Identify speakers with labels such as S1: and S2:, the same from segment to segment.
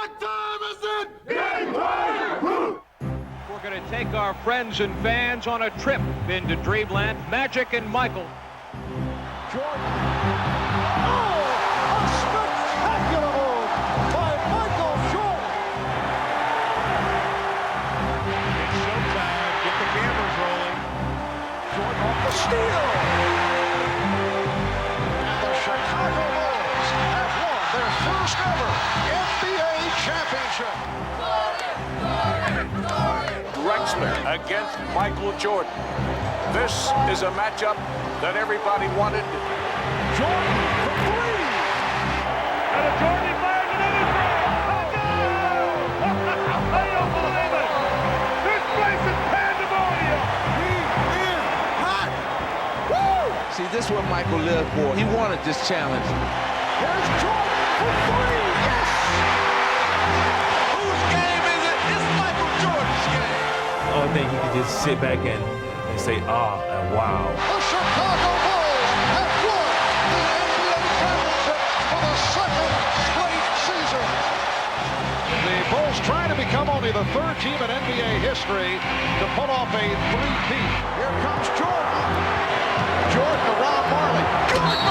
S1: What time is it? Game time!
S2: We're going to take our friends and fans on a trip into Dreamland. Magic and Michael.
S3: Jordan. Oh, a spectacular move by Michael Jordan.
S2: It's showtime. Get the cameras rolling.
S3: Jordan off the steal. And the Chicago Bulls have won their first ever NBA championship.
S4: Rexler against Michael Jordan. This is a matchup that everybody wanted.
S3: Jordan for three.
S5: And a Jordan fires another three. I don't believe it. This place is pandemonium.
S3: He is hot. Woo!
S6: See, this is what Michael lived for. He wanted this challenge.
S3: There's Jordan for three. Yes!
S6: Whose game is it? It's Michael Jordan's game.
S7: I think you can just sit back and say, ah, and wow.
S3: The Chicago Bulls have won the NBA championship for the second straight season. The Bulls trying to become only the third team in NBA history to pull off a three-peat. Here comes Jordan. Jordan around Marley. Jordan!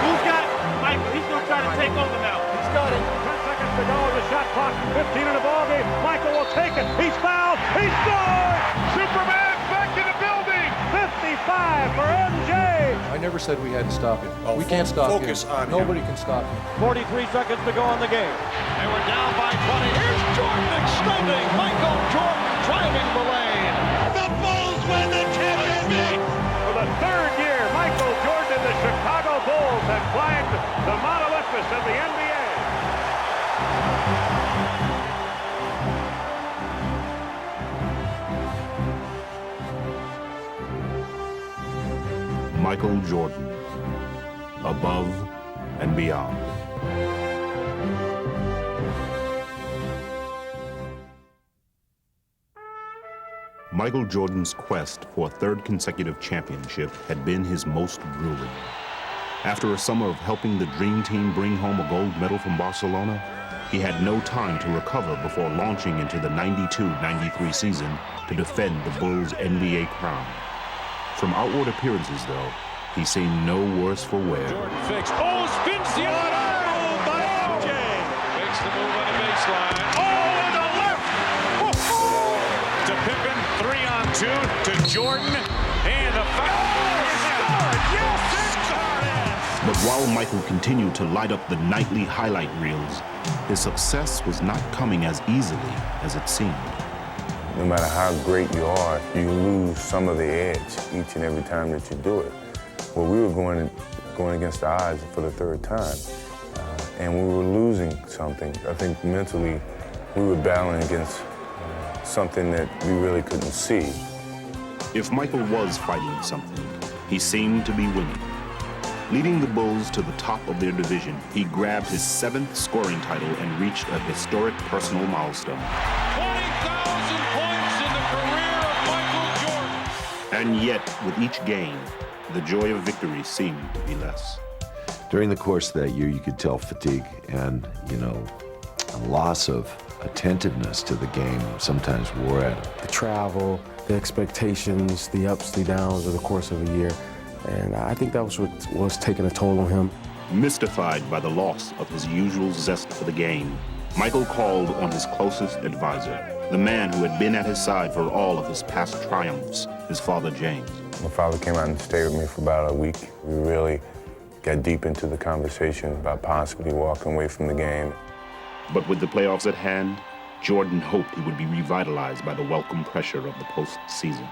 S5: Who's got Michael? He's going to try to take over now.
S3: He's got it.
S5: 10 seconds to go in the shot clock. 15 in the ballgame. Michael will take it. He's fouled. He scored! Superman back in the building. 55 for MJ.
S8: I never said we had to stop him. We can't stop him.
S4: Focus on him.
S8: Nobody can stop him.
S5: 43 seconds to go in the game.
S3: They were down by 20. Here's Jordan extending. Michael Jordan driving the lane.
S5: The Bulls win the championship. For the third year, Michael Jordan and the Chicago Bulls have climbed the Mount Olympus of the NBA.
S9: Michael Jordan, above and beyond. Michael Jordan's quest for a third consecutive championship had been his most grueling. After a summer of helping the Dream Team bring home a gold medal from Barcelona, he had no time to recover before launching into the 92-93 season to defend the Bulls' NBA crown. From outward appearances, though, he seemed no worse for wear.
S5: Jordan fakes. Oh, spins the other move by MJ. Makes the move on the baseline. Oh, and the left. Oh, to Pippen, 3-on-2 to Jordan, and a foul. Yes,
S9: But while Michael continued to light up the nightly highlight reels, his success was not coming as easily as it seemed.
S10: No matter how great you are, you lose some of the edge each and every time that you do it. Well, we were going against the odds for the third time, and we were losing something. I think mentally, we were battling against something that we really couldn't see.
S9: If Michael was fighting something, he seemed to be winning. Leading the Bulls to the top of their division, he grabbed his 7th scoring title and reached a historic personal milestone.
S5: 20,000 points in the career of Michael Jordan.
S9: And yet, with each game, the joy of victory seemed to be less.
S11: During the course of that year, you could tell fatigue and, a loss of attentiveness to the game sometimes wore at him.
S12: The travel, the expectations, the ups, the downs of the course of a year. And I think that was what was taking a toll on him.
S9: Mystified by the loss of his usual zest for the game, Michael called on his closest advisor, the man who had been at his side for all of his past triumphs, his father, James.
S10: My father came out and stayed with me for about a week. We really got deep into the conversation about possibly walking away from the game.
S9: But with the playoffs at hand, Jordan hoped he would be revitalized by the welcome pressure of the postseason.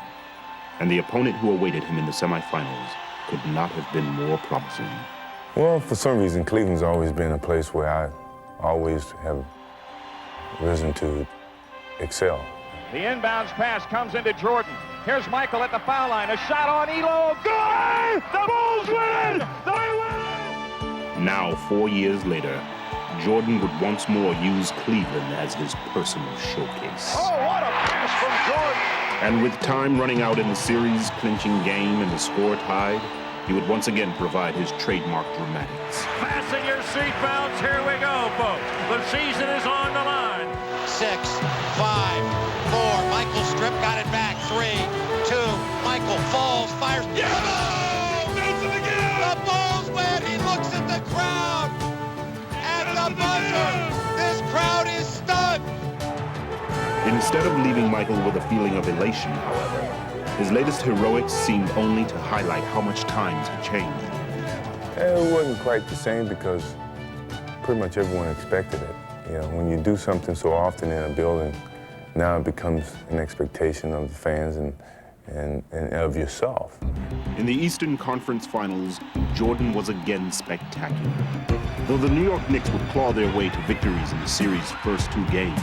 S9: And the opponent who awaited him in the semifinals could not have been more promising.
S10: Well, for some reason, Cleveland's always been a place where I always have risen to excel.
S2: The inbounds pass comes into Jordan. Here's Michael at the foul line. A shot on Elo. Good! The Bulls win! They win!
S9: Now, 4 years later, Jordan would once more use Cleveland as his personal showcase.
S3: Oh, what a pass from Jordan!
S9: And with time running out in the series-clinching game and the score tied, he would once again provide his trademark dramatics.
S2: Fasten your seatbelts. Here we go, folks. The season is on the line.
S13: 6, 5, 4. Michael Strip got it back. 3, 2. Michael falls, fires.
S1: Yeah! Nelson again!
S13: The Bulls win. He looks at the crowd. At the buzzer. This crowd is stunned.
S9: Instead of leaving Michael with a feeling of elation, however, his latest heroics seemed only to highlight how much times had changed.
S10: It wasn't quite the same because pretty much everyone expected it. You know, when you do something so often in a building, now it becomes an expectation of the fans and of yourself.
S9: In the Eastern Conference Finals, Jordan was again spectacular. Though the New York Knicks would claw their way to victories in the series' first 2 games,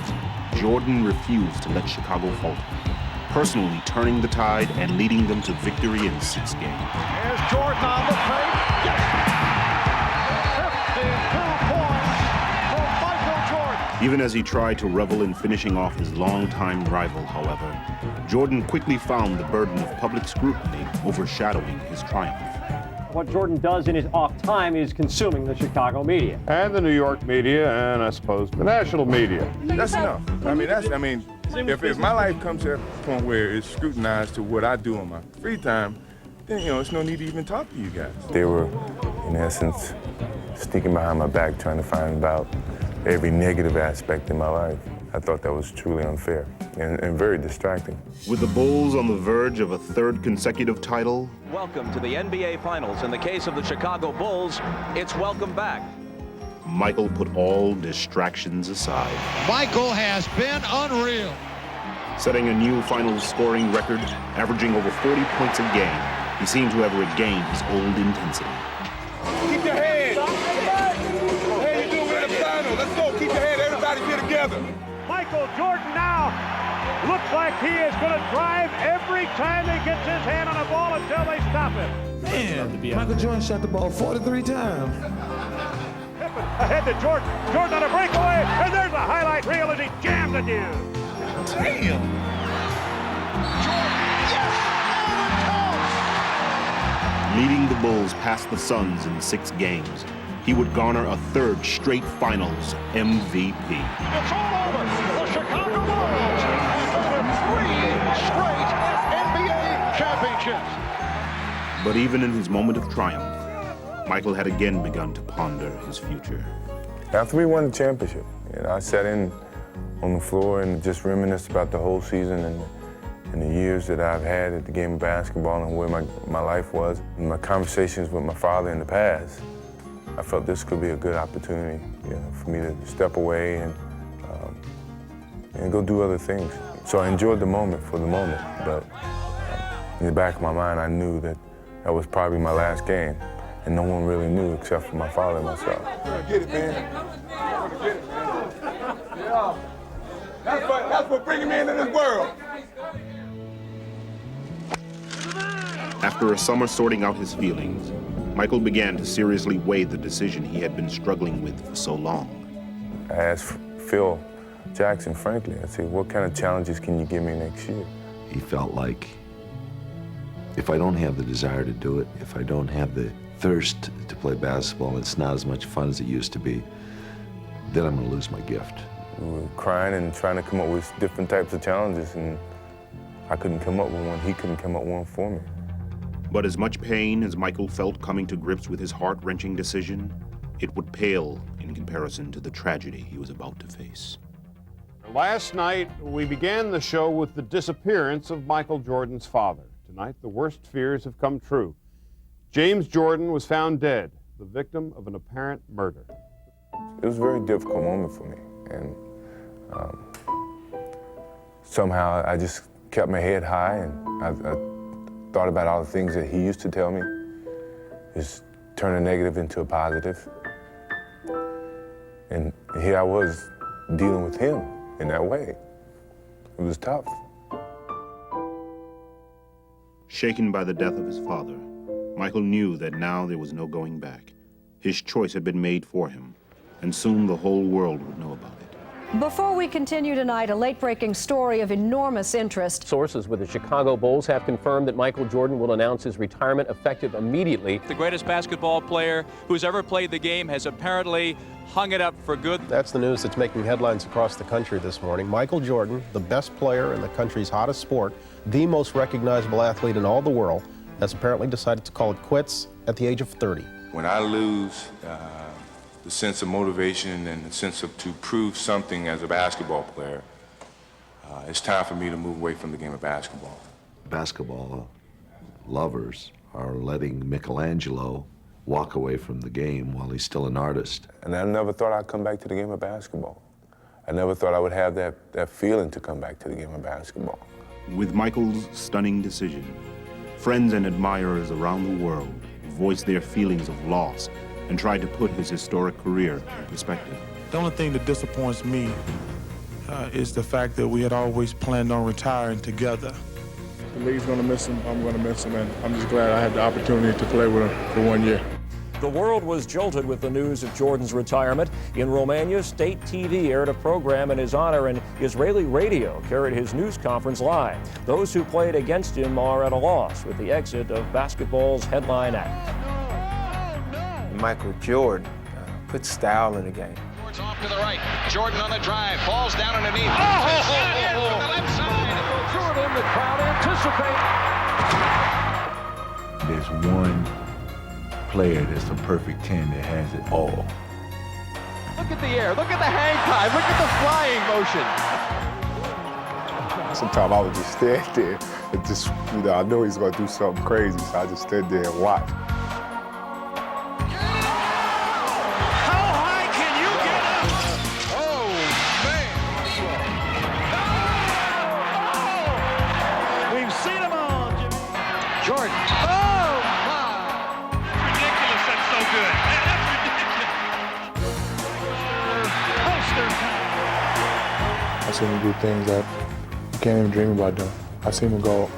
S9: Jordan refused to let Chicago falter, personally turning the tide and leading them to victory in 6 games.
S3: Here's Jordan on the plate. Yes! 52 points for Michael Jordan.
S9: Even as he tried to revel in finishing off his longtime rival, however, Jordan quickly found the burden of public scrutiny overshadowing his triumph.
S14: What Jordan does in his off time is consuming the Chicago media.
S15: And the New York media, and I suppose the national media.
S16: That's enough. If my life comes to a point where it's scrutinized to what I do on my free time, then, it's no need to even talk to you guys.
S10: They were, in essence, sneaking behind my back trying to find out every negative aspect in my life. I thought that was truly unfair and very distracting.
S9: With the Bulls on the verge of a 3rd consecutive title,
S17: welcome to the NBA Finals. In the case of the Chicago Bulls, it's welcome back.
S9: Michael put all distractions aside.
S3: Michael has been unreal.
S9: Setting a new finals scoring record, averaging over 40 points a game, he seemed to have regained his old intensity.
S1: Keep your head. Hey, you do win the final. Let's go. Keep your head. Everybody here together.
S2: Michael Jordan now looks like he is going to drive every time he gets his hand on a ball until they stop him.
S18: Man, Michael Jordan shot the ball 43 times.
S2: Pippen ahead to Jordan. Jordan on a breakaway, and there's a highlight reel as he jams the dude.
S1: Damn.
S9: Leading the Bulls past the Suns in 6 games, he would garner a 3rd straight Finals MVP.
S3: It's all over. The Chicago Bulls have 3 straight NBA championships.
S9: But even in his moment of triumph, Michael had again begun to ponder his future.
S10: After we won the championship, I sat in on the floor and just reminisced about the whole season and the years that I've had at the game of basketball and where my life was. In my conversations with my father in the past, I felt this could be a good opportunity for me to step away and go do other things. So I enjoyed the moment for the moment, but in the back of my mind, I knew that was probably my last game, and no one really knew except for my father and myself.
S1: Get it, man. Get it, man. Yeah. That's what bringing me into this world.
S9: After a summer sorting out his feelings, Michael began to seriously weigh the decision he had been struggling with for so long.
S10: I asked Phil Jackson, frankly, I said, what kind of challenges can you give me next year?
S11: He felt like if I don't have the desire to do it, if I don't have the thirst to play basketball, it's not as much fun as it used to be, then I'm going to lose my gift.
S10: We were crying and trying to come up with different types of challenges, and I couldn't come up with one. He couldn't come up with one for me.
S9: But as much pain as Michael felt coming to grips with his heart-wrenching decision, it would pale in comparison to the tragedy he was about to face.
S15: Last night, we began the show with the disappearance of Michael Jordan's father. Tonight, the worst fears have come true. James Jordan was found dead, the victim of an apparent murder.
S10: It was a very difficult moment for me, and somehow I just kept my head high, and I thought about all the things that he used to tell me, just turn a negative into a positive. And here I was dealing with him in that way. It was tough.
S9: Shaken by the death of his father, Michael knew that now there was no going back. His choice had been made for him, and soon the whole world would know about it.
S19: Before we continue tonight, a late-breaking story of enormous interest.
S14: Sources with the Chicago Bulls have confirmed that Michael Jordan will announce his retirement effective immediately.
S20: The greatest basketball player who's ever played the game has apparently hung it up for good.
S12: That's the news that's making headlines across the country this morning. Michael Jordan, the best player in the country's hottest sport, the most recognizable athlete in all the world, has apparently decided to call it quits at the age of 30.
S16: When I lose the sense of motivation and the sense of to prove something as a basketball player, it's time for me to move away from the game of basketball.
S11: Basketball lovers are letting Michelangelo walk away from the game while he's still an artist.
S10: And I never thought I'd come back to the game of basketball. I never thought I would have that feeling to come back to the game of basketball.
S9: With Michael's stunning decision, friends and admirers around the world voiced their feelings of loss and tried to put his historic career in perspective.
S18: The only thing that disappoints me is the fact that we had always planned on retiring together.
S16: The league's going to miss him, I'm going to miss him, and I'm just glad I had the opportunity to play with him for 1 year.
S14: The world was jolted with the news of Jordan's retirement. In Romania, state TV aired a program in his honor, and Israeli radio carried his news conference live. Those who played against him are at a loss with the exit of basketball's headline act.
S7: Michael Jordan put style in the game.
S13: Jordan's off to the right. Jordan on the drive. Falls down underneath.
S3: From the left side.
S14: Jordan, the crowd anticipate.
S11: There's one player that's a perfect 10 that has it all.
S17: Look at the air. Look at the hang time. Look at the flying motion.
S16: Sometimes I would just stand there and just, I know he's going to do something crazy, so I just stood there and watch.
S3: Jordan. Oh, my. Ridiculous. That's so good. Man, that's ridiculous. Poster time.
S16: I've seen him do things that you can't even dream about doing. I've seen him go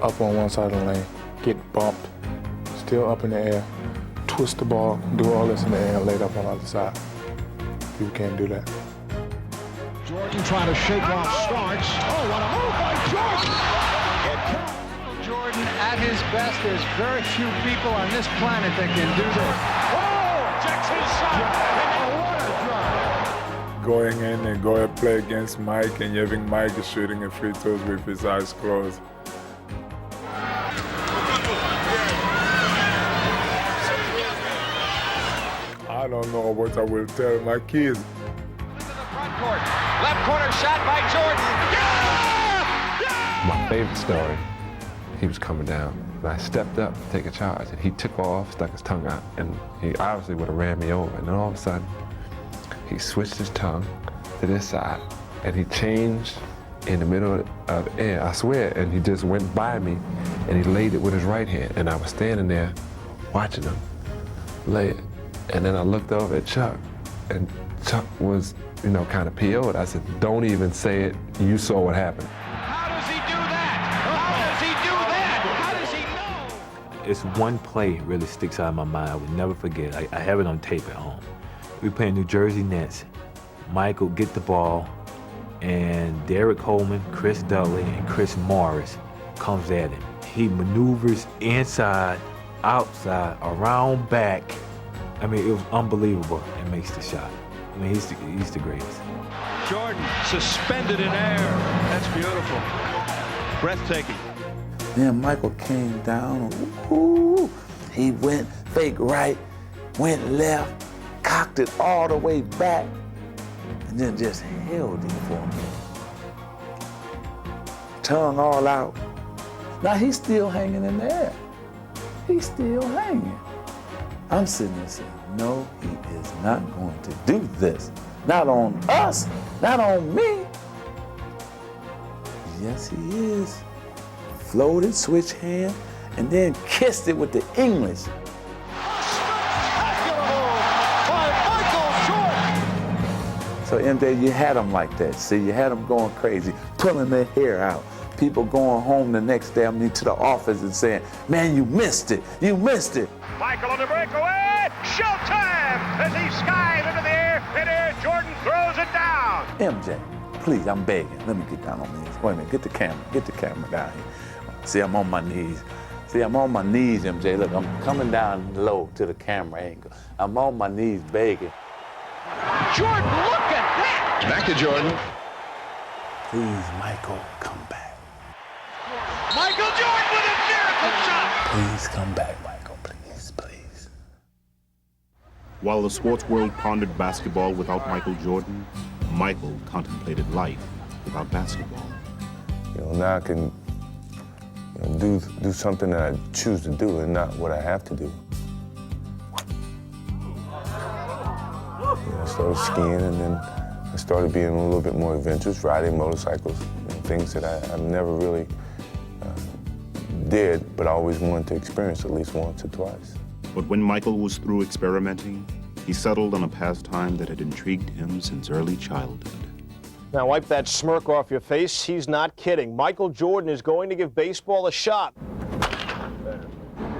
S16: up on one side of the lane, get bumped, still up in the air, twist the ball, do all this in the air, and lay it up on the other side. People can't do that.
S3: Jordan trying to shake off Starks. Oh, what a move by Jordan. Jordan at his best. There's very few people on this planet that can do this. Oh, checks his shot. And what a drive.
S16: Going in and go and play against Mike, and having Mike is shooting a free throws with his eyes closed. I don't know what I will tell my kids.
S13: Front court. Left corner shot by Jordan.
S10: My favorite story, he was coming down, and I stepped up to take a charge, and he took off, stuck his tongue out, and he obviously would have ran me over. And then all of a sudden, he switched his tongue to this side, and he changed in the middle of the air, I swear, and he just went by me, and he laid it with his right hand, and I was standing there watching him lay it. And then I looked over at Chuck, and Chuck was, kind of PO'd. I said, don't even say it. You saw what happened.
S3: How does he do that? How does he do that? How does he know?
S7: It's one play really sticks out of my mind. I would never forget. I have it on tape at home. We play New Jersey Nets. Michael get the ball, and Derek Coleman, Chris Dudley, and Chris Morris comes at him. He maneuvers inside, outside, around back. I mean, it was unbelievable, and makes the shot. I mean, he's the greatest.
S3: Jordan suspended in air. That's beautiful. Breathtaking.
S18: Then Michael came down. Ooh, he went fake right, went left, cocked it all the way back, and then just held it for me. Tongue all out. Now he's still hanging in the air. He's still hanging. I'm sitting there saying, no, he is not going to do this. Not on us, not on me. Yes, he is. Floated, switch hand, and then kissed it with the English. So MJ, you had them like that. See, you had them going crazy, pulling their hair out. People going home the next day, to the office and saying, man, you missed it. You missed it.
S2: Michael on the breakaway. Showtime as he skies into the air. And Jordan throws it down.
S18: MJ, please, I'm begging. Let me get down on my knees. Wait a minute, get the camera down here. See, I'm on my knees. See, I'm on my knees, MJ. Look, I'm coming down low to the camera angle. I'm on my knees begging.
S13: Jordan, look at that!
S18: Back to Jordan. Please, Michael, come back.
S13: Michael Jordan with a miracle shot!
S18: Please come back, Michael, please, please.
S9: While the sports world pondered basketball without Michael Jordan, Michael contemplated life without basketball.
S10: You know, now I can do something that I choose to do and not what I have to do. I started skiing, and then I started being a little bit more adventurous, riding motorcycles, things that I never really did, but I always wanted to experience at least once or twice.
S9: But when Michael was through experimenting, he settled on a pastime that had intrigued him since early childhood.
S21: Now wipe that smirk off your face. He's not kidding. Michael Jordan is going to give baseball a shot.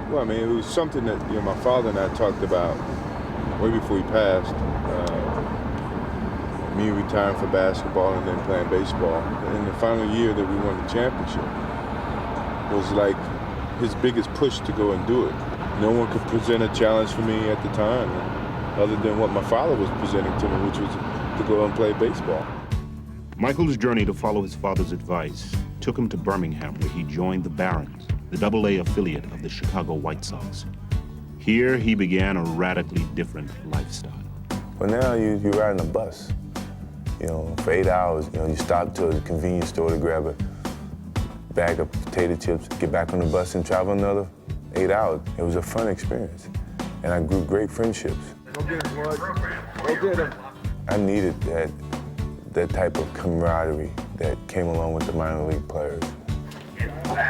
S22: Well, I mean, it was something that my father and I talked about way before he passed. Me retiring for basketball and then playing baseball. In the final year that we won the championship was like his biggest push to go and do it. No one could present a challenge for me at the time, other than what my father was presenting to me, which was to go and play baseball.
S9: Michael's journey to follow his father's advice took him to Birmingham, where he joined the Barons, the AA affiliate of the Chicago White Sox. Here, he began a radically different lifestyle.
S10: Well, now you're riding a bus. For 8 hours, you stop to a convenience store to grab a bag of potato chips, get back on the bus and travel another 8 hours. It was a fun experience, and I grew great friendships.
S22: Go get him, Bud. Go get him.
S10: I needed that type of camaraderie that came along with the minor league players. I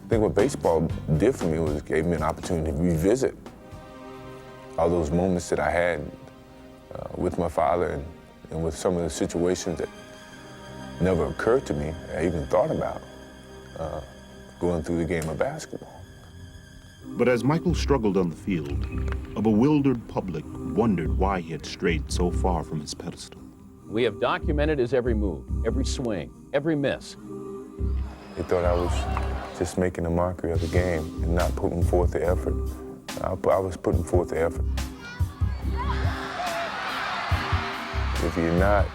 S10: think what baseball did for me was it gave me an opportunity to revisit all those moments that I had with my father and with some of the situations that never occurred to me, I even thought about going through the game of basketball.
S9: But as Michael struggled on the field, a bewildered public wondered why he had strayed so far from his pedestal.
S23: We have documented his every move, every swing, every miss.
S10: They thought I was just making a mockery of the game and not putting forth the effort. I was putting forth the effort. If you're not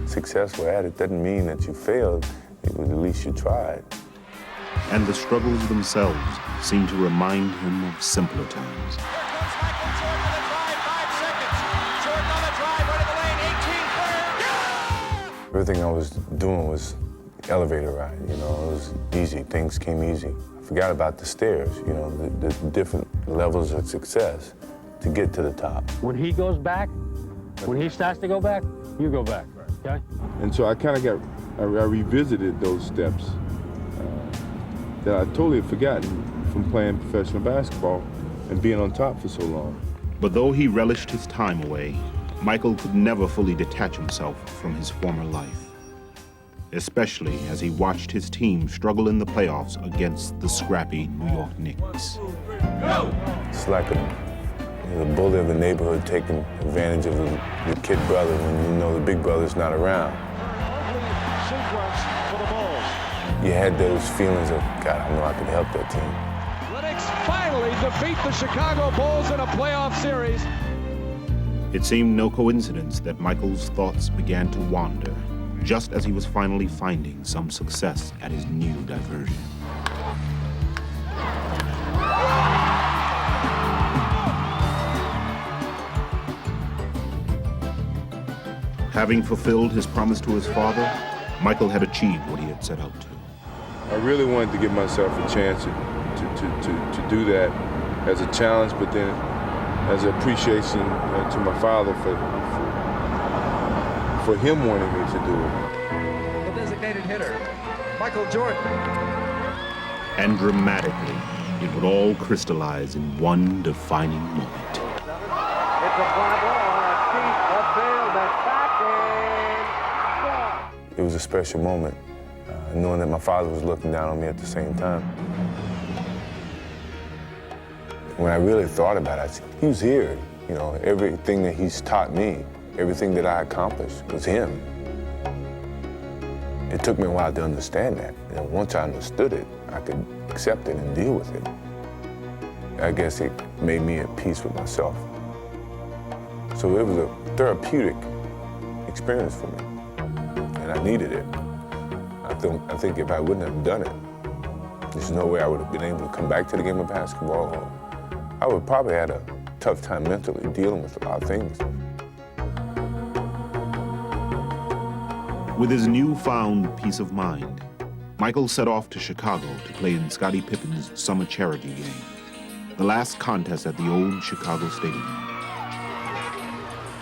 S10: successful at it, doesn't mean that you failed. It was at least you tried.
S9: And the struggles themselves seemed to remind him of simpler times.
S10: Everything I was doing was elevator ride, it was easy, things came easy. I forgot about the stairs, the different levels of success to get to the top.
S24: When he goes back, when he starts to go back, you go back, okay?
S22: And so I kind of I revisited those steps that I totally had forgotten from playing professional basketball and being on top for so long.
S9: But though he relished his time away, Michael could never fully detach himself from his former life, especially as he watched his team struggle in the playoffs against the scrappy New York Knicks.
S10: It's like a bully of the neighborhood taking advantage of the kid brother when the big brother's not around. You had those feelings of, God, I know I can help that team.
S3: Lennox finally defeat the Chicago Bulls in a playoff series.
S9: It seemed no coincidence that Michael's thoughts began to wander just as he was finally finding some success at his new diversion. Having fulfilled his promise to his father, Michael had achieved what he had set out to.
S22: I really wanted to give myself a chance to do that as a challenge, but then as an appreciation to my father for him wanting me to do it.
S25: The designated hitter, Michael Jordan.
S9: And dramatically, it would all crystallize in one defining moment.
S25: It's a fly ball, deep left field, that's back in.
S10: It was a special moment, knowing that my father was looking down on me at the same time. When I really thought about it, he was here. You know, everything that he's taught me, everything that I accomplished was him. It took me a while to understand that. And once I understood it, I could accept it and deal with it. I guess it made me at peace with myself. So it was a therapeutic experience for me, and I needed it. I think if I wouldn't have done it, there's no way I would have been able to come back to the game of basketball. I would probably had a tough time mentally dealing with a lot of things.
S9: With his newfound peace of mind, Michael set off to Chicago to play in Scottie Pippen's summer charity game, the last contest at the old Chicago Stadium.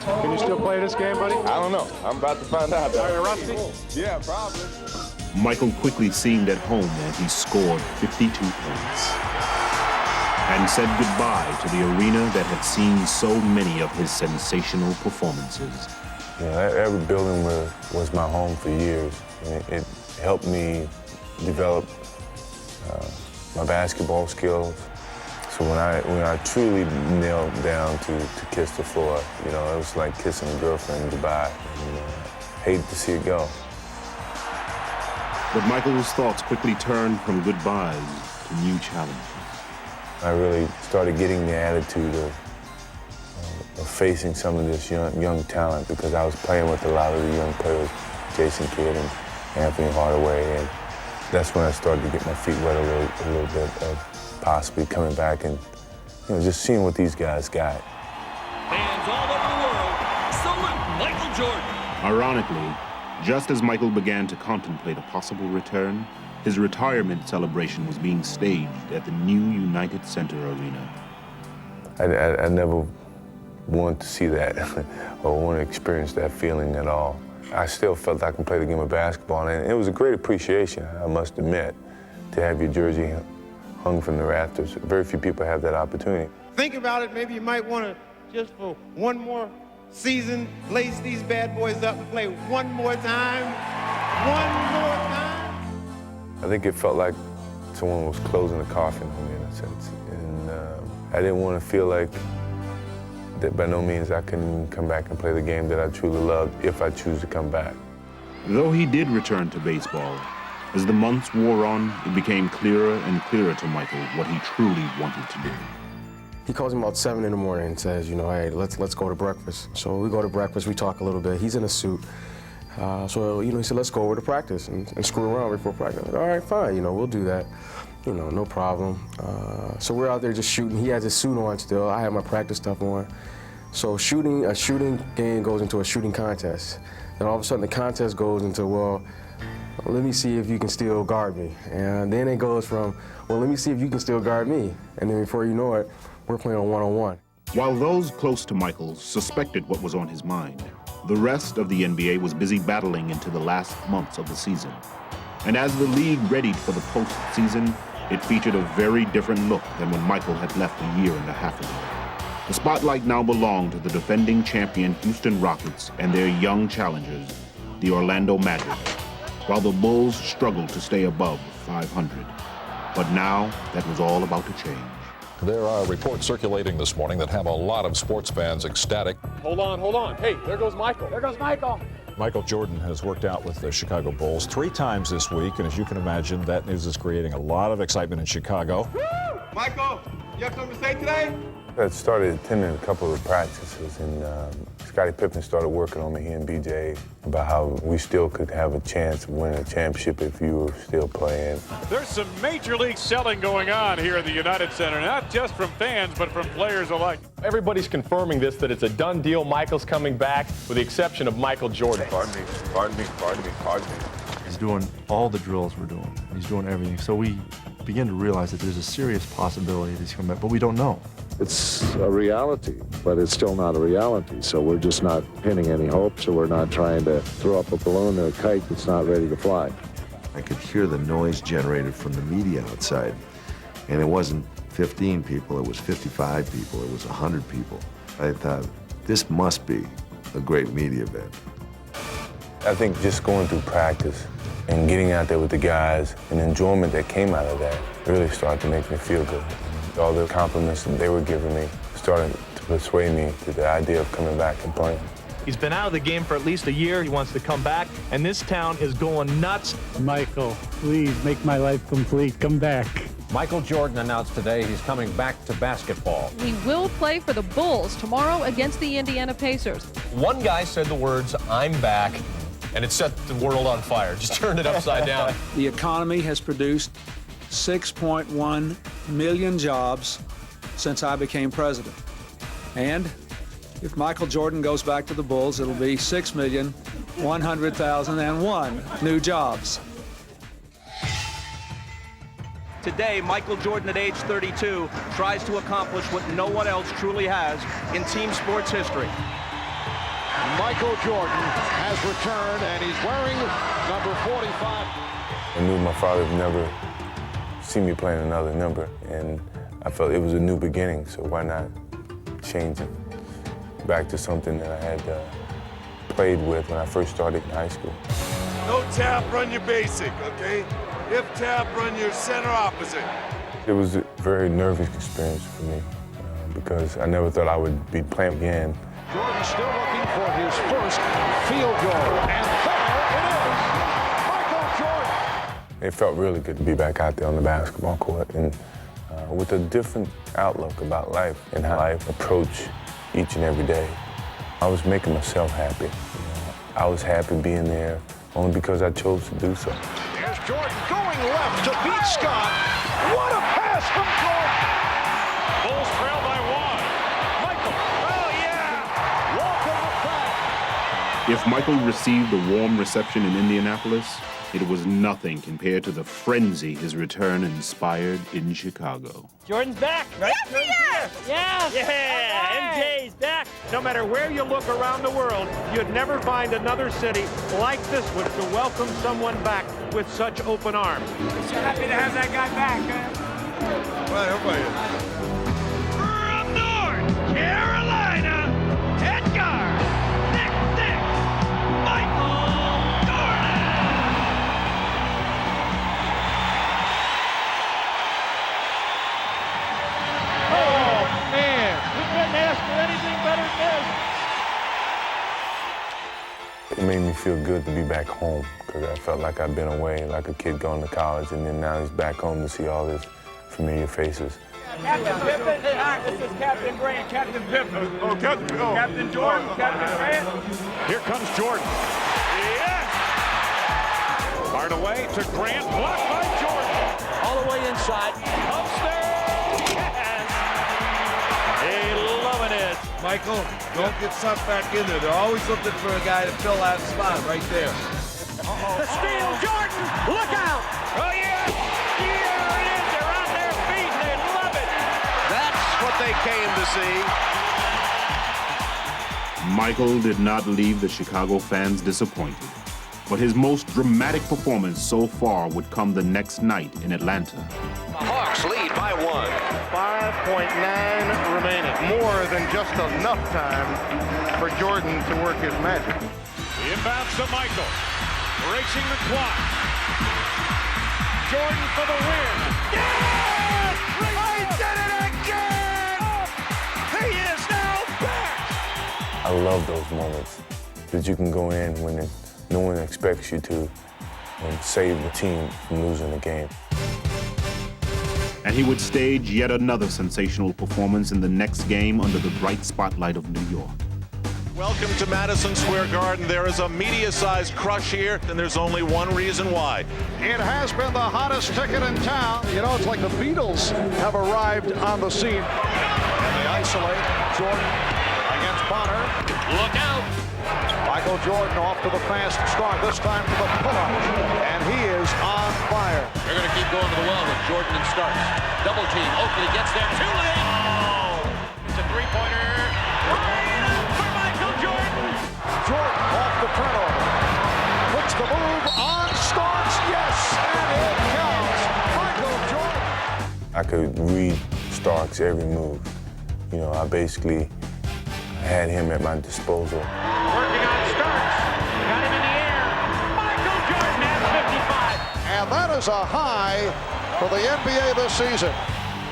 S1: Can you still play this game, buddy?
S10: I don't know. I'm about to find out.
S1: Are you rusty?
S10: Yeah, probably.
S9: Michael quickly seemed at home as he scored 52 points and said goodbye to the arena that had seen so many of his sensational performances.
S10: You know, every building was my home for years. And it helped me develop my basketball skills. So when I truly knelt down to kiss the floor, you know, it was like kissing a girlfriend goodbye. And, hated to see it go.
S9: But Michael's thoughts quickly turned from goodbyes to new challenges.
S10: I really started getting the attitude of facing some of this young talent because I was playing with a lot of the young players, Jason Kidd and Anthony Hardaway, and that's when I started to get my feet wet a little bit of possibly coming back and just seeing what these guys got.
S4: Fans all over the world, salute Michael Jordan.
S9: Ironically, just as Michael began to contemplate a possible return, his retirement celebration was being staged at the new United Center Arena.
S10: I never wanted to see that or want to experience that feeling at all. I still felt I could play the game of basketball, and it was a great appreciation, I must admit, to have your jersey hung from the rafters. Very few people have that opportunity.
S5: Think about it, maybe you might want to, just for one more season, lace these bad boys up and play one more time. One more time.
S10: I think it felt like someone was closing the coffin on me in a sense. And I didn't want to feel like that by no means I can come back and play the game that I truly love if I choose to come back.
S9: Though he did return to baseball, as the months wore on, it became clearer and clearer to Michael what he truly wanted to do.
S12: He calls me about 7 in the morning and says, hey, let's go to breakfast. So we go to breakfast, we talk a little bit. He's in a suit. So he said, let's go over to practice and screw around before practice. I said, all right, fine, we'll do that. No problem. So we're out there just shooting. He has his suit on still. I have my practice stuff on. So a shooting game goes into a shooting contest. Then all of a sudden the contest goes into, well, let me see if you can still guard me. And then it goes from, well, let me see if you can still guard me. And then before you know it, we're playing on one-on-one.
S9: While those close to Michael suspected what was on his mind, the rest of the NBA was busy battling into the last months of the season. And as the league readied for the postseason, it featured a very different look than when Michael had left a year and a half ago. The spotlight now belonged to the defending champion Houston Rockets and their young challengers, the Orlando Magic, while the Bulls struggled to stay above 500. But now that was all about to change.
S6: There are reports circulating this morning that have a lot of sports fans ecstatic.
S1: Hold on. Hey, there goes Michael. There goes Michael.
S8: Michael Jordan has worked out with the Chicago Bulls 3 times this week, and as you can imagine, that news is creating a lot of excitement in Chicago.
S5: Woo! Michael, you have something to say today?
S10: I started attending a couple of practices, and Scottie Pippen started working on me, he and BJ, about how we still could have a chance of winning a championship if you were still playing.
S26: There's some major league selling going on here at the United Center, not just from fans, but from players alike.
S27: Everybody's confirming this, that it's a done deal. Michael's coming back, with the exception of Michael Jordan.
S10: Pardon me.
S28: He's doing all the drills we're doing. He's doing everything. So we begin to realize that there's a serious possibility that he's coming back, but we don't know.
S29: It's a reality, but it's still not a reality. So we're just not pinning any hopes, or we're not trying to throw up a balloon or a kite that's not ready to fly.
S11: I could hear the noise generated from the media outside, and it wasn't 15 people, it was 55 people, it was 100 people. I thought, this must be a great media event.
S10: I think just going through practice and getting out there with the guys and the enjoyment that came out of that really started to make me feel good. All the compliments that they were giving me started to persuade me to the idea of coming back and playing.
S2: He's been out of the game for at least a year. He wants to come back, and this town is going nuts.
S24: Michael, please make my life complete. Come back.
S7: Michael Jordan announced today he's coming back to basketball.
S13: He will play for the Bulls tomorrow against the Indiana Pacers.
S27: One guy said the words, "I'm back," and it set the world on fire. Just turned it upside down.
S14: The economy has produced 6.1 million jobs since I became president. And if Michael Jordan goes back to the Bulls, it'll be 6,100,001 new jobs.
S4: Today, Michael Jordan at age 32 tries to accomplish what no one else truly has in team sports history.
S3: Michael Jordan has returned, and he's wearing number 45.
S10: I knew my father would never see me playing another number, and I felt it was a new beginning, so why not change it back to something that I had played with when I first started in high school.
S15: No tap, run your basic, okay? If tap, run your center opposite.
S10: It was a very nervous experience for me because I never thought I would be playing again.
S3: Jordan still looking for his first field goal, and there it is! Michael Jordan!
S10: It felt really good to be back out there on the basketball court and with a different outlook about life and how I approach each and every day. I was making myself happy. I was happy being there only because I chose to do so.
S3: There's Jordan going left to beat Scott. What a pass from Jordan!
S26: Bulls trail by one. Michael. Oh, yeah!
S3: Walk of the pack.
S9: If Michael received a warm reception in Indianapolis, it was nothing compared to the frenzy his return inspired in Chicago.
S16: Jordan's back, right? Yes, he is! Yeah! Yeah! MJ's back!
S1: No matter where you look around the world, you'd never find another city like this one to welcome someone back with such open arms.
S16: So happy to have that guy back, man.
S15: Well, everybody
S4: From North Carolina, Edgar, Nick, Michael Jordan.
S15: Oh, man. We couldn't ask for anything better than this.
S10: It made me feel good to be back home because I felt like I'd been away, like a kid going to college, and then now he's back home to see all his familiar faces.
S16: Captain Pippen, this is Captain Grant, Captain Pippen.
S15: Oh, Captain. Oh.
S16: Captain Jordan, Captain Grant.
S26: Here comes Jordan. Yes! Fired away to Grant, blocked by Jordan.
S4: All the way inside.
S26: Upstairs! Yes! He loving it.
S15: Michael, don't get sucked back in there. They're always looking for a guy to fill that spot right there.
S4: The steal, Jordan! Look out!
S26: Oh, yes! Here it is. They're on their feet. They love it.
S3: That's what they came to see.
S9: Michael did not leave the Chicago fans disappointed, but his most dramatic performance so far would come the next night in Atlanta.
S3: The Hawks lead by 1.
S5: 5.9 remaining. More than just enough time for Jordan to work his magic.
S26: The inbounds to Michael. Racing the clock. Jordan for the win. Yes! He did it again! He is now back!
S10: I love those moments that you can go in when no one expects you to and save the team from losing the game.
S9: And he would stage yet another sensational performance in the next game under the bright spotlight of New York.
S3: Welcome to Madison Square Garden. There is a media-sized crush here, and there's only one reason why. It has been the hottest ticket in town. You know, it's like the Beatles have arrived on the scene. And they isolate Jordan against Bonner.
S4: Look out!
S3: Michael Jordan off to the fast start, this time to the pull-up. And he is on fire.
S4: They're going to keep going to the well with Jordan and Starks. Double team. Oakley gets there. Too late. Oh! It's a three-pointer. For Michael Jordan.
S3: Jordan off the turnover. Puts the move on Starks. Yes, and it counts. Michael Jordan.
S10: I could read Starks' every move. You know, I basically had him at my disposal.
S4: Working on Starks. Got him in the air. Michael Jordan has 55.
S3: And that is a high for the NBA this season.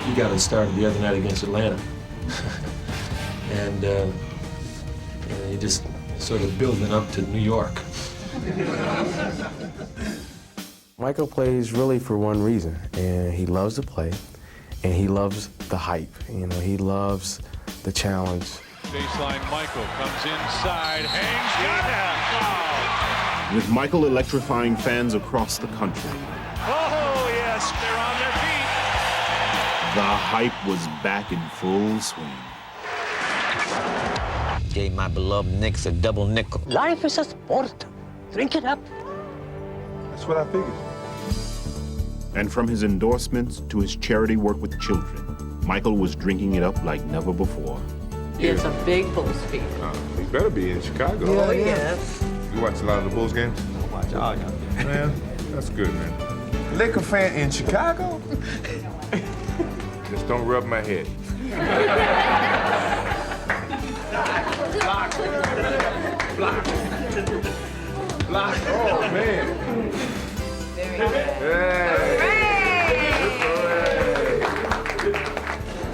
S24: You got it started the other night against Atlanta.
S12: and you just sort of building up to New York.
S17: Michael plays really for one reason, and he loves to play, and he loves the hype. You know, he loves the challenge.
S3: Baseline Michael comes inside, hangs, got it!
S9: With Michael electrifying fans across the country,
S3: Oh, yes, they're on their feet.
S9: the hype was back in full swing.
S18: Gave my beloved Knicks a double nickel.
S16: Life is a sport. Drink it up.
S9: That's what I figured. And from his endorsements to his charity work with children, Michael was drinking it up like never before.
S19: It's a big Bulls feed.
S12: He better be in Chicago.
S19: Oh, yes.
S12: You watch a lot of the Bulls games?
S19: I watch all y'all.
S12: Man, that's good, man. Laker fan in Chicago? Just don't rub my head. Block. Block. Oh, man.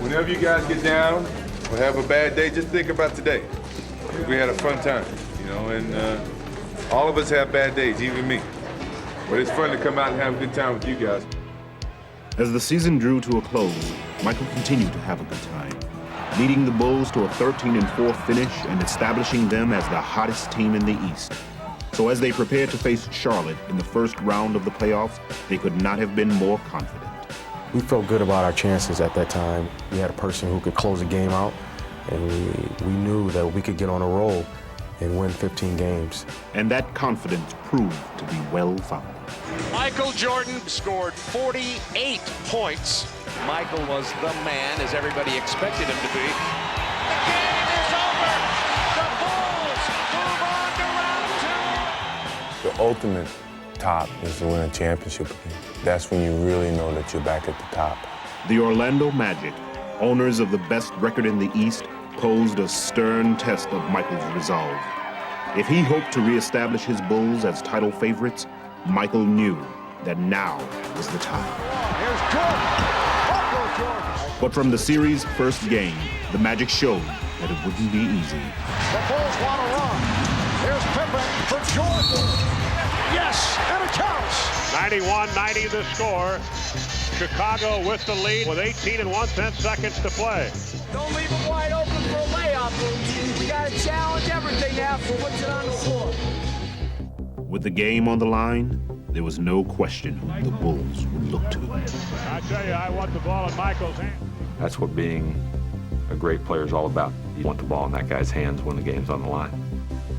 S12: Whenever you guys get down or have a bad day, just think about today. We had a fun time, you know, and all of us have bad days, even me. But it's fun to come out and have a good time with you guys.
S9: As the season drew to a close, Michael continued to have a good time, leading the Bulls to a 13-4 finish and establishing them as the hottest team in the East. So as they prepared to face Charlotte in the first round of the playoffs, they could not have been more confident.
S17: We felt good about our chances at that time. We had a person who could close the game out, and we knew that we could get on a roll and win 15 games.
S9: And that confidence proved to be well-founded.
S4: Michael Jordan scored 48 points. Michael was the man, as everybody expected him to be. The game is over. The Bulls move on to round two.
S10: The ultimate top is to win a championship again. That's when you really know that you're back at the top.
S9: The Orlando Magic, owners of the best record in the East, posed a stern test of Michael's resolve. If he hoped to reestablish his Bulls as title favorites, Michael knew that now was the time.
S3: Here's Jordan.
S9: But from the series' first game, the Magic showed that it wouldn't be easy.
S3: The Bulls want to run. Here's Pippen for Jordan. Yes, and it counts.
S1: 91-90 the score. Chicago with the lead with 18 and 1/10 seconds to play.
S16: Don't leave it wide open for a layup. We got to challenge everything now for what's on the floor.
S9: With the game on the line, there was no question who the Bulls would look to.
S1: I tell you, I want the ball in Michael's hand.
S20: That's what being a great player is all about. You want the ball in that guy's hands when the game's on the line.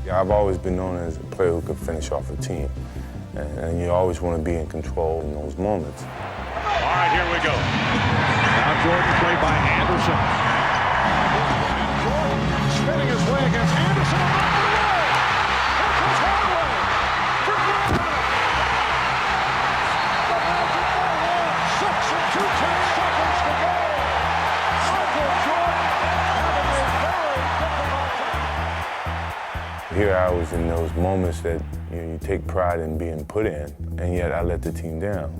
S10: Yeah, I've always been known as a player who could finish off a team. And you always want to be in control in those moments.
S1: All right, here we go.
S3: Now Jordan played by Anderson. Jordan spinning his way against Anderson. Here comes Hardaway. For Jordan. The Magic by 1. 6 and 2/10 seconds to go. Michael Jordan having a very difficult time.
S10: Here I was in those moments that you take pride in being put in, and yet I let the team down.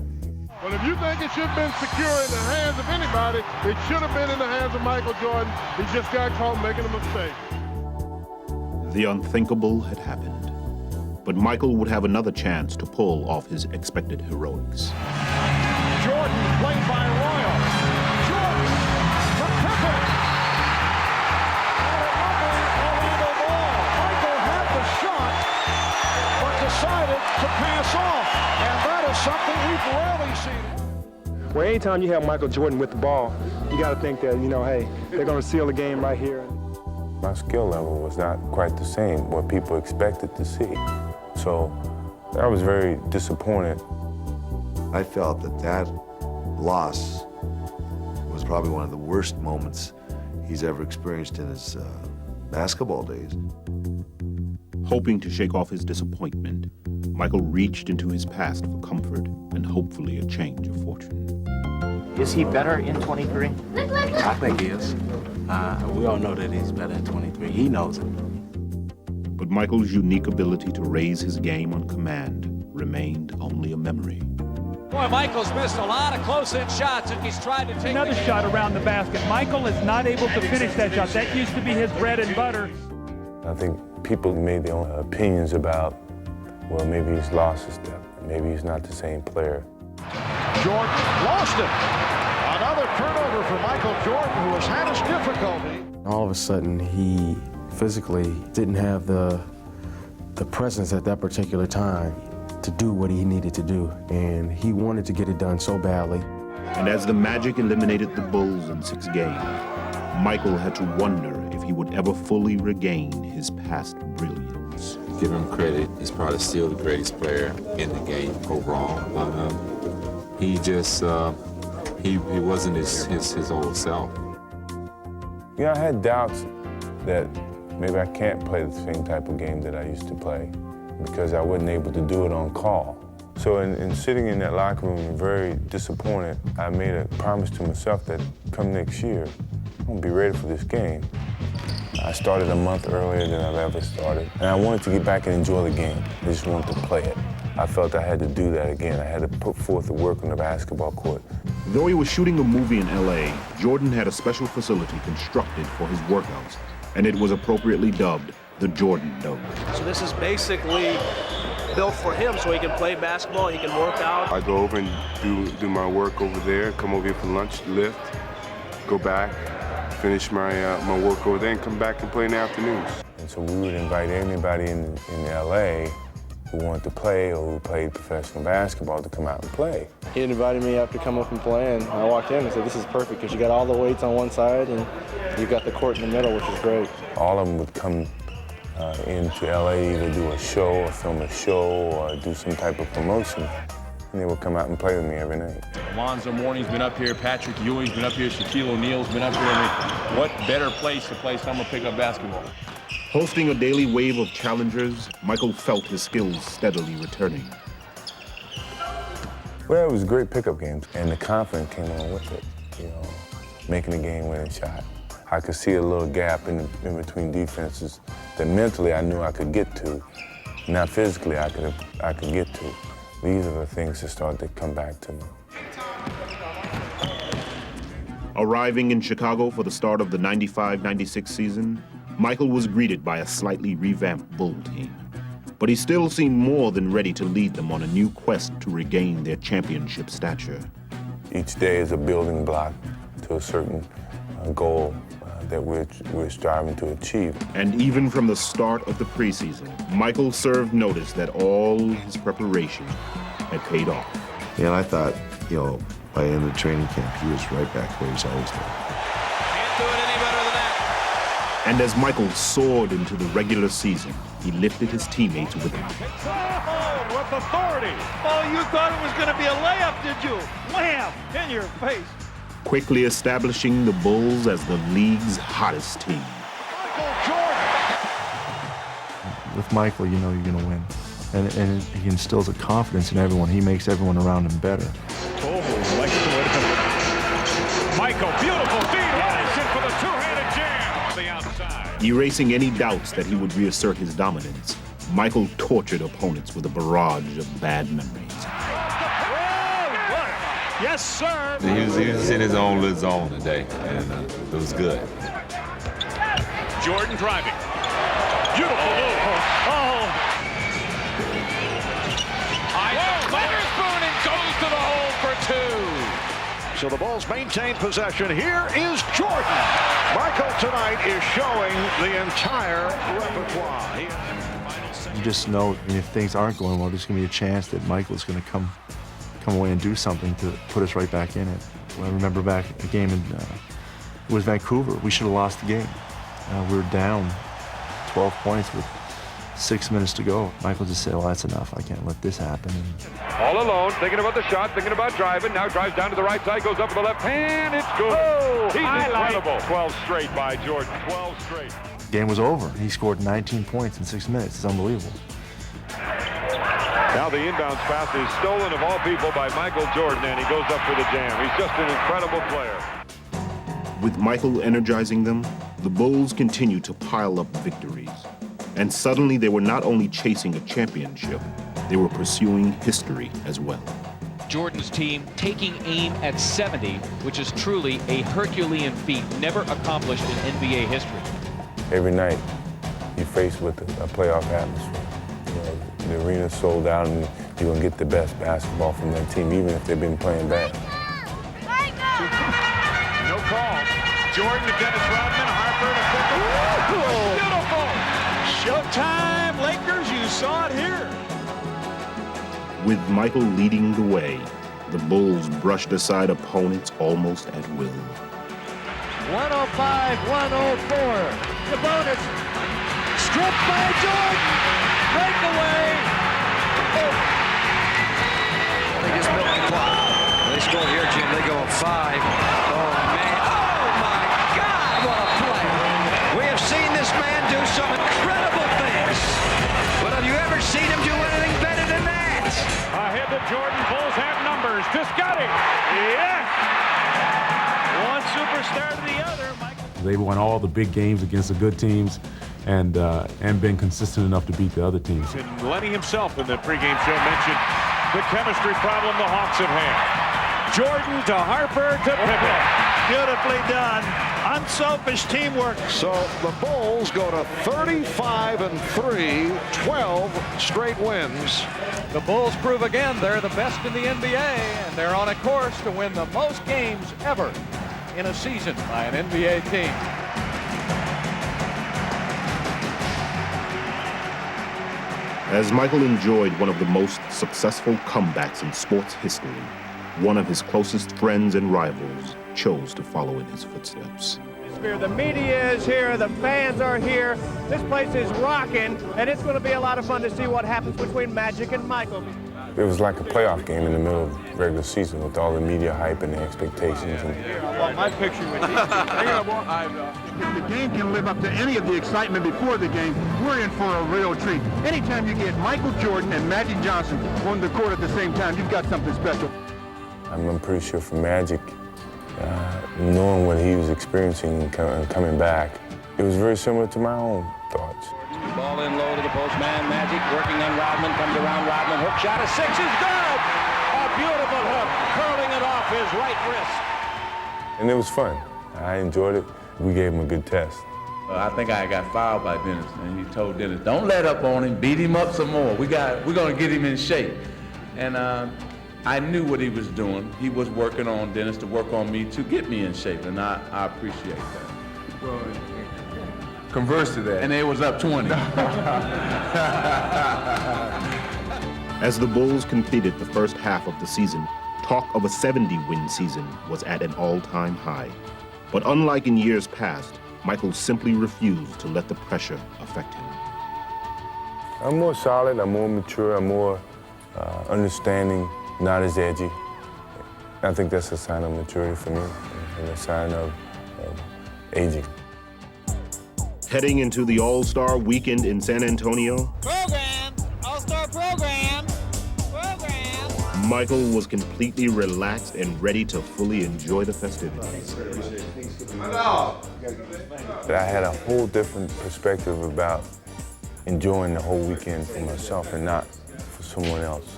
S15: Well, if you think it should have been secure in the hands of anybody, it should have been in the hands of Michael Jordan. He just got caught making a mistake.
S9: The unthinkable had happened. But Michael would have another chance to pull off his expected heroics.
S3: Jordan played by Royal. Jordan for Pippen. And a lovely Orlando ball. Michael had the shot, but decided to pass off. And that is something we've rarely seen.
S21: Well, anytime you have Michael Jordan with the ball, you got to think that, you know, hey, they're going to seal the game right here.
S10: My skill level was not quite the same, what people expected to see. So I was very disappointed.
S11: I felt that loss was probably one of the worst moments he's ever experienced in his basketball days.
S9: Hoping to shake off his disappointment, Michael reached into his past for comfort and hopefully a change of fortune.
S22: Is he better in 23?
S12: I think he is. We all know that he's better in 23. He knows it.
S9: But Michael's unique ability to raise his game on command remained only a memory.
S16: Boy, Michael's missed a lot of close-in shots, and he's tried to take
S2: another shot around the basket. Michael is not able to finish that shot. That used to be his bread and butter.
S10: I think people made their own opinions about, well, maybe he's lost his step. Maybe he's not the same player.
S3: Jordan lost it. Another turnover for Michael Jordan, who has had his difficulty.
S17: All of a sudden, he physically didn't have the presence at that particular time to do what he needed to do, and he wanted to get it done so badly.
S9: And as the Magic eliminated the Bulls in 6 games, Michael had to wonder if he would ever fully regain his past brilliance.
S6: Give him credit, he's probably still the greatest player in the game overall. He just, he wasn't his old self.
S10: Yeah, I had doubts that maybe I can't play the same type of game that I used to play because I wasn't able to do it on call. So in sitting in that locker room, very disappointed, I made a promise to myself that come next year, I'm gonna be ready for this game. I started a month earlier than I've ever started, and I wanted to get back and enjoy the game. I just wanted to play it. I felt I had to do that again. I had to put forth the work on the basketball court.
S9: Though he was shooting a movie in LA, Jordan had a special facility constructed for his workouts, and it was appropriately dubbed the Jordan Dome.
S7: So this is basically built for him so he can play basketball, he can work out.
S12: I go over and do my work over there, come over here for lunch, lift, go back, finish my work over there, and come back and play in the afternoons.
S10: And so we would invite anybody in LA who wanted to play or who played professional basketball to come out and play.
S8: He invited me up to come up and play, and I walked in and said, this is perfect because you got all the weights on one side and you got the court in the middle, which is great.
S10: All of them would come into LA, either do a show or film a show or do some type of promotion. And they would come out and play with me every night.
S20: Alonzo Mourning's been up here, Patrick Ewing's been up here, Shaquille O'Neal's been up here. I mean, what better place to play summer pickup basketball?
S9: Hosting a daily wave of challengers, Michael felt his skills steadily returning.
S10: Well, it was great pickup games, and the confidence came along with it, you know, making a game-winning shot. I could see a little gap in between defenses that mentally I knew I could get to, not physically I could get to. These are the things that started to come back to me.
S9: Arriving in Chicago for the start of the 95-96 season, Michael was greeted by a slightly revamped Bull team. But he still seemed more than ready to lead them on a new quest to regain their championship stature.
S10: Each day is a building block to a certain goal that we're striving to achieve.
S9: And even from the start of the preseason, Michael served notice that all his preparation had paid off.
S11: Yeah, and I thought, you know, by the end of the training camp, he was right back where he's always been.
S16: Can't do it any better than that.
S9: And as Michael soared into the regular season, he lifted his teammates with him.
S1: With authority. Oh, you thought it was going to be a layup, did you? Wham! In your face.
S9: Quickly establishing the Bulls as the league's hottest team.
S13: With Michael, you know you're going to win. And he instills a confidence in everyone. He makes everyone around him better.
S1: Michael, beautiful feed. Robinson for the two-handed jam on the outside.
S9: Erasing any doubts that he would reassert his dominance, Michael tortured opponents with a barrage of bad memories.
S1: Yes, sir.
S6: He was in his own little zone today, and it was good.
S1: Jordan driving. Beautiful move. Oh.
S3: Witherspoon and goes to the hole for two. So the Bulls maintain possession. Here is Jordan. Michael tonight is showing the entire repertoire.
S13: You just know if things aren't going well, there's going to be a chance that Michael's going to come away and do something to put us right back in it. I remember back a game in it was Vancouver. We should have lost the game. We were down 12 points with 6 minutes to go. Michael just said, well, that's enough. I can't let this happen.
S1: All alone, thinking about the shot, thinking about driving. Now drives down to the right side, goes up with the left hand. It's good. Oh, he's incredible. 12 straight by Jordan. 12 straight.
S13: Game was over. He scored 19 points in 6 minutes. It's unbelievable.
S1: Now the inbounds pass is stolen of all people by Michael Jordan, and he goes up for the jam. He's just an incredible player.
S9: With Michael energizing them, the Bulls continued to pile up victories. And suddenly they were not only chasing a championship, they were pursuing history as well.
S5: Jordan's team taking aim at 70, which is truly a Herculean feat never accomplished in NBA history.
S10: Every night, you're faced with a playoff atmosphere. You know, the arena's sold out, and you're going to get the best basketball from that team, even if they've been playing bad.
S4: No call. Jordan to Dennis Rodman, Harper to Pippen. Beautiful! Showtime, Lakers, you saw it here.
S9: With Michael leading the way, the Bulls brushed aside opponents almost at will.
S16: 105-104. Sabonis stripped by Jordan. Breakaway.
S14: They just milk the clock. They score here, Jim. They go up 5. Oh, man. Oh, my God, what a play. We have seen this man do some incredible things. But have you ever seen him do anything better than that?
S1: Ahead to Jordan. Bulls have numbers. To Scotty. Yeah.
S16: One superstar to the other.
S23: They've won all the big games against the good teams and been consistent enough to beat the other teams.
S1: And Lenny himself in the pregame show mentioned the chemistry problem the Hawks have had. Jordan to Harper to Pippen.
S16: Beautifully done. Unselfish teamwork.
S3: So the Bulls go to 35-3, 12 straight wins.
S24: The Bulls prove again they're the best in the NBA, and they're on a course to win the most games ever in a season by an NBA team.
S9: As Michael enjoyed one of the most successful comebacks in sports history, one of his closest friends and rivals chose to follow in his footsteps.
S16: The media is here, the fans are here, this place is rocking, and it's going to be a lot of fun to see what happens between Magic and Michael.
S10: It was like a playoff game in the middle of regular season with all the media hype and the expectations.
S16: I want my picture with you.
S21: If the game can live up to any of the excitement before the game, we're in for a real treat. Anytime you get Michael Jordan and Magic Johnson on the court at the same time, you've got something special.
S10: I'm pretty sure for Magic, knowing what he was experiencing and coming back, it was very similar to my own thoughts.
S25: Ball in low to the post man. Magic working on Rodman. Comes around Rodman. Hook shot. A 6 is good. A beautiful hook. Curling it off his right wrist.
S10: And it was fun. I enjoyed it. We gave him a good test.
S26: I think I got fouled by Dennis, and he told Dennis, don't let up on him. Beat him up some more. We're going to get him in shape. And I knew what he was doing. He was working on Dennis to work on me to get me in shape, and I appreciate that.
S20: Well, converse to that.
S26: And it was up 20.
S9: As the Bulls completed the first half of the season, talk of a 70-win season was at an all-time high. But unlike in years past, Michael simply refused to let the pressure affect him.
S10: I'm more solid, I'm more mature, I'm more understanding, not as edgy. I think that's a sign of maturity for me and a sign of aging.
S9: Heading into the All-Star weekend in San Antonio,
S16: All-Star program.
S9: Michael was completely relaxed and ready to fully enjoy the festivities.
S10: I had a whole different perspective about enjoying the whole weekend for myself and not for someone else.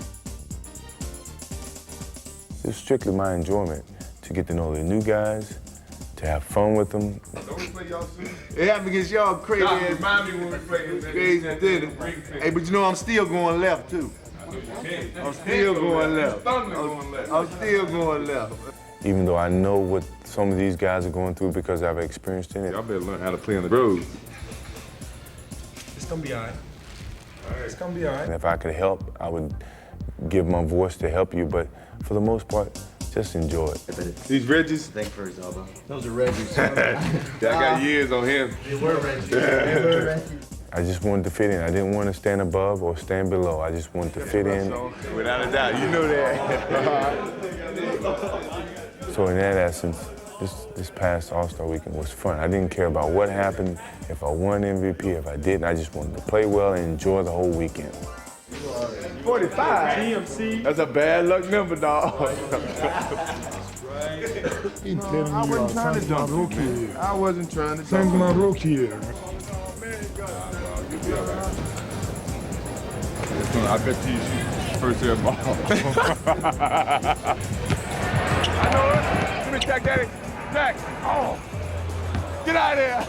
S10: It was strictly my enjoyment to get to know the new guys, to have fun with them.
S27: It happened against y'all crazy ass.
S12: Remind me when we played
S27: crazy dinner. Hey, but you know I'm still going left too. I'm still going left. I'm still going left.
S10: Even though I know what some of these guys are going through because I've experienced in it.
S12: Y'all better learn how to play on the road.
S21: It's gonna be all right. It's gonna be all right.
S10: And if I could help, I would give my voice to help you, but for the most part, just enjoy it.
S12: These Reggies?
S27: Thank for his elbow. Those are Reggies.
S12: I got years on him.
S27: They were Reggies.
S10: I just wanted to fit in. I didn't want to stand above or stand below. I just wanted to fit in.
S12: Without a doubt, you know that.
S10: So in that essence, this past All-Star weekend was fun. I didn't care about what happened, if I won MVP, if I didn't. I just wanted to play well and enjoy the whole weekend.
S27: 45? GMC. That's a bad luck number, dog.
S15: I wasn't trying to dunk.
S27: I wasn't trying to dunk.
S15: Thank my rookie year.
S12: I bet you First air ball. I know it. Give me Jack, Daddy. Jack. Oh. Get out of here.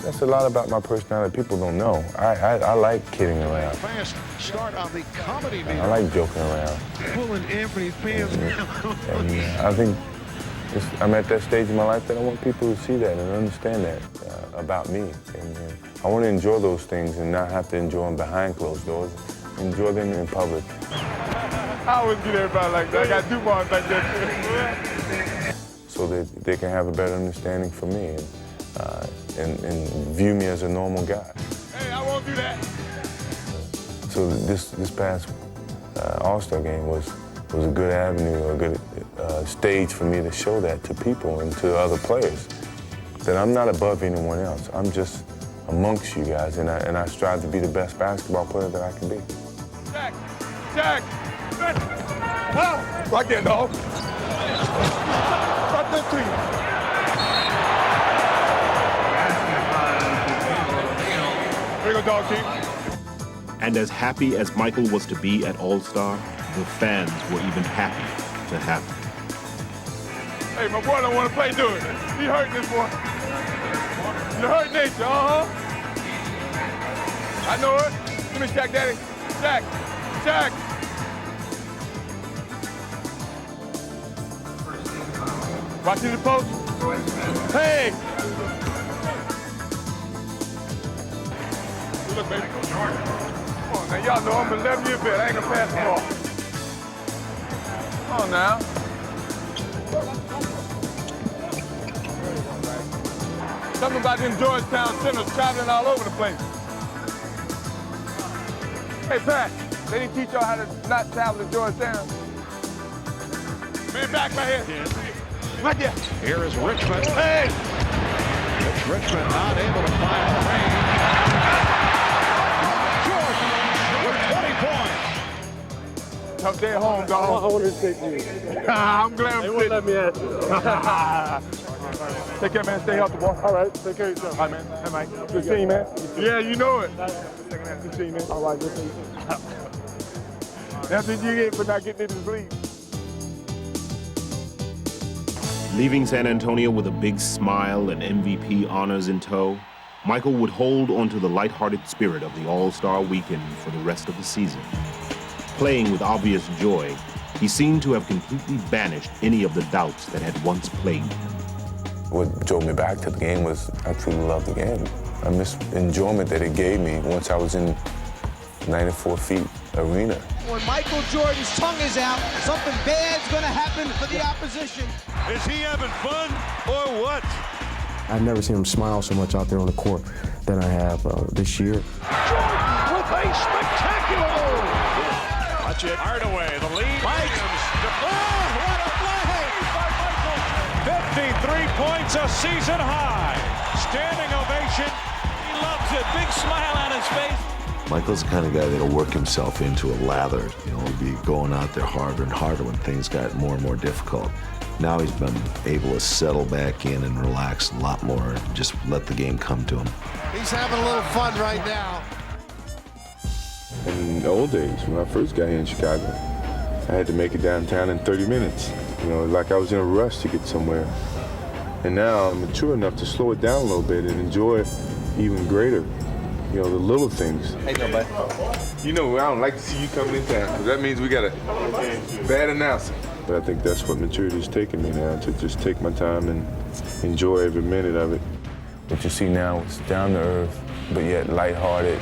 S10: That's a lot about my personality people don't know. I like kidding around.
S3: Fast start on the comedy meter.
S10: I like joking around.
S3: Pulling Anthony's pants down.
S10: And I think I'm at that stage in my life that I want people to see that and understand that about me. And I want to enjoy those things and not have to enjoy them behind closed doors. Enjoy them in public.
S12: I always get everybody like that. I got DuPont back there.
S10: So that they can have a better understanding for me and view me as a normal guy.
S12: Hey, I won't do that.
S10: So this past All-Star game was a good avenue, a good stage for me to show that to people and to other players, that I'm not above anyone else. I'm just amongst you guys, and I strive to be the best basketball player that I can be.
S12: Jack! Jack! Oh, right there, dog. Right there, three. Here you go, dog team.
S9: And as happy as Michael was to be at All-Star, the fans were even happy to have him.
S12: Hey, my boy don't want to play, do it. He hurting this boy. You hurt nature, I know it. Give me Jack, Daddy. Jack. Jack. Watching the post. Hey. Look, baby. Come on, now y'all know I'm 11 years old. I ain't gonna pass the ball. Come on now. Something about them Georgetown centers traveling all over the place. Hey, Pat, they didn't teach y'all how to not travel to Georgetown. Man, back my head. Right there.
S3: Here is Richmond.
S12: Hey!
S3: It's Richmond not able to find the range. Jordan with 20 points.
S12: Tough day at home, dog.
S15: I want to take you.
S12: I'm glad I'm
S15: They won't let me ask you.
S12: Take care, man. Stay healthy, boy.
S15: All right, take care of yourself.
S12: All right, man. Hey, Mike. Good seeing you, man. Yeah, you know it. Good seeing you, man.
S15: All right, good seeing you.
S12: That's what you get for not getting into the league.
S9: Leaving San Antonio with a big smile and MVP honors in tow, Michael would hold onto the lighthearted spirit of the All-Star weekend for the rest of the season. Playing with obvious joy, he seemed to have completely banished any of the doubts that had once plagued him.
S10: What drove me back to the game was I truly loved the game. I miss enjoyment that it gave me once I was in 94 feet arena.
S2: When Michael Jordan's tongue is out, something bad's going to happen for the opposition.
S3: Is he having fun or what?
S7: I've never seen him smile so much out there on the court than I have this year.
S3: Jordan with a spectacular move. Watch it. Hardaway, the lead. Mike. Oh, what a play by Michael. 53 points, a season high. Standing ovation. He loves it. Big smile on his face.
S11: Michael's the kind of guy that'll work himself into a lather. You know, he'll be going out there harder and harder when things got more and more difficult. Now he's been able to settle back in and relax a lot more and just let the game come to him.
S3: He's having a little fun right now.
S12: In the old days, when I first got here in Chicago, I had to make it downtown in 30 minutes. You know, like I was in a rush to get somewhere. And now I'm mature enough to slow it down a little bit and enjoy it even greater. You know, the little things.
S4: Hey, no, bud.
S12: You know, I don't like to see you coming in town, because that means we got a bad announcer. But I think that's what maturity is taking me now, to just take my time and enjoy every minute of it.
S10: What you see now is down to earth, but yet lighthearted.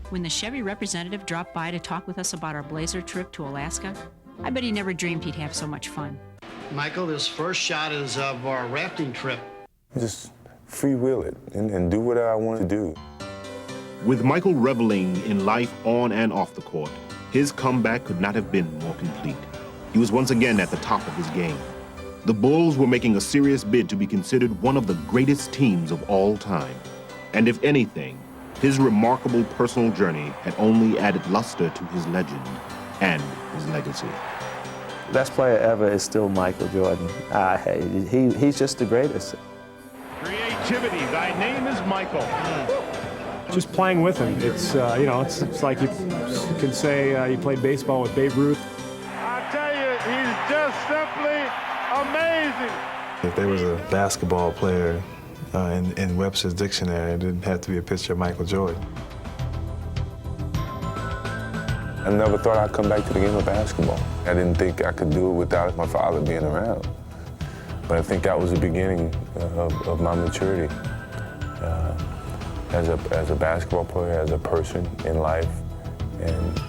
S8: When the Chevy representative dropped by to talk with us about our Blazer trip to Alaska, I bet he never dreamed he'd have so much fun.
S2: Michael, this first shot is of our rafting trip.
S10: Just freewheel it and do what I want to do.
S9: With Michael reveling in life on and off the court, his comeback could not have been more complete. He was once again at the top of his game. The Bulls were making a serious bid to be considered one of the greatest teams of all time. And if anything, his remarkable personal journey had only added luster to his legend and his legacy.
S17: Best player ever is still Michael Jordan. He's just the greatest.
S3: Creativity, thy name is Michael.
S5: just playing with him. It's you know, it's like you could say you played baseball with Babe Ruth.
S15: I tell you, he's just simply amazing.
S6: If there was a basketball player in Webster's dictionary, it didn't have to be a picture of Michael Jordan.
S10: I never thought I'd come back to the game of basketball. I didn't think I could do it without my father being around. But I think that was the beginning of my maturity as a basketball player, as a person in life, and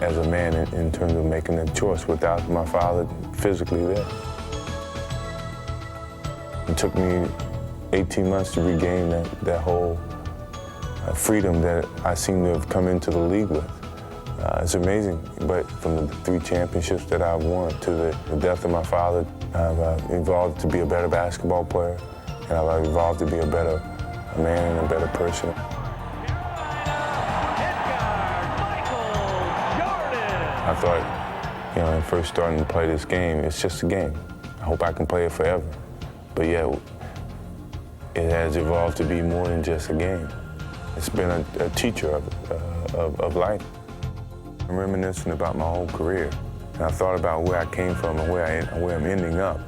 S10: as a man in terms of making a choice without my father physically there. It took me 18 months to regain that whole freedom that I seem to have come into the league with. It's amazing, but from the 3 championships that I've won to the death of my father, I've evolved to be a better basketball player, and I've evolved to be a better man and a better person. I thought, you know, when first starting to play this game, it's just a game. I hope I can play it forever. But yeah, it has evolved to be more than just a game. It's been a teacher of life. I'm reminiscing about my whole career, and I thought about where I came from and where I'm ending up.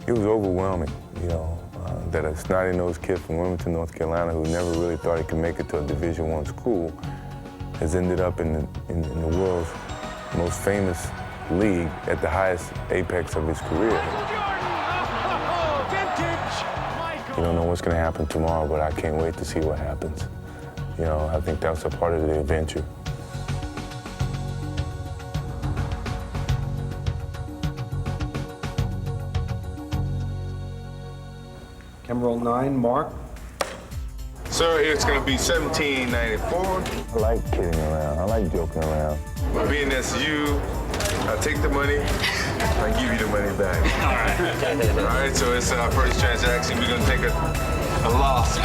S10: It was overwhelming, you know, that a snotty-nosed kid from Wilmington, North Carolina, who never really thought he could make it to a Division I school, has ended up in the world's most famous league at the highest apex of his career. You don't know what's going to happen tomorrow, but I can't wait to see what happens. You know, I think that's a part of the adventure.
S13: Camera roll 9, Mark.
S12: Sir, it's going to be 1794.
S10: I like kidding around. I like joking around.
S12: But being that's you, I take the money, I give you the money back. All right. All right, so it's our first transaction. We're going to take a loss.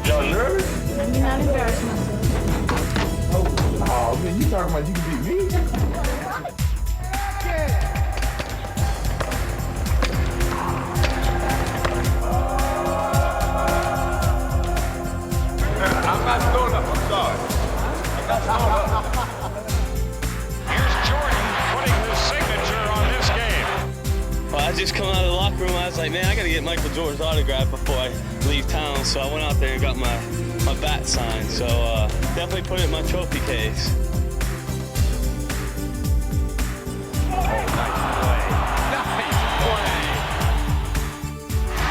S15: Y'all nervous?
S14: Let me not embarrass myself.
S15: Oh, man, you talking about you can beat me?
S12: I'm not throwing up, I'm sorry. I'm not throwing up.
S25: Here's Jordan putting his signature on this game.
S18: Well, I just come out of the locker room, I was like, man, I gotta get Michael Jordan's autograph before I leave town. So I went out there and got my bat signed. So definitely put it in my trophy case.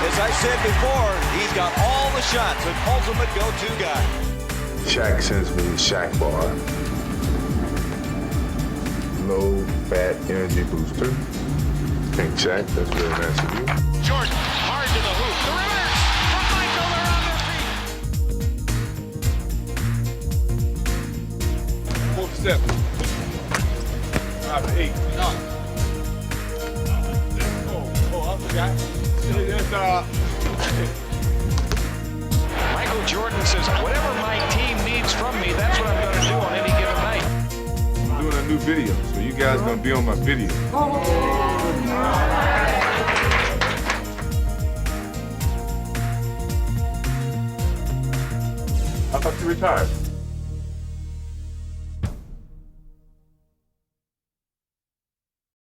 S19: As I said before, he's got all the shots, an ultimate go-to guy.
S6: Shaq sends me Shaq Bar. Low fat energy booster. Thank Shaq, that's very nice of you.
S25: Jordan, hard to the hoop. The reverse from Michael, they're on their feet.
S12: 4 7. 5 to 8. I forgot.
S25: Michael Jordan says, whatever my team needs from me, that's what I'm going to do on any given night.
S12: I'm doing a new video, so you guys are going to be on my video.
S6: I thought you retired.